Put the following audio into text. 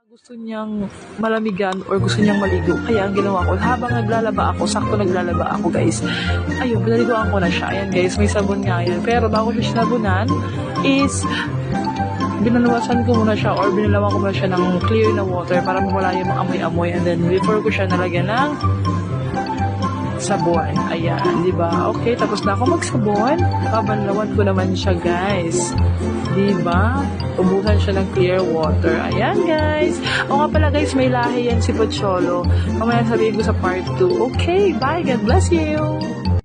Gusto niyang malamigan or gusto niyang maligo. Kaya ang ginawa ko, habang naglalaba ako, sakto naglalaba ako guys. Ayun, pinaliguan ko na siya. Ayan guys, may sabon nga yan. Pero bago siya sinabunan, is binaluwasan ko muna siya or binalawan ko muna siya ng clear na water para mawala yung mga amoy-amoy. And then before ko siya nalagyan ng sabon. Ayan, di ba? Okay, tapos na ako magsabon. Babanlawan ko naman siya, guys. Di ba? Ubusan siya ng clear water. Ayan, guys. O nga pala, guys, may lahi yan si Pocholo. Mamaya sabihin ko sa part 2. Okay, bye. God bless you.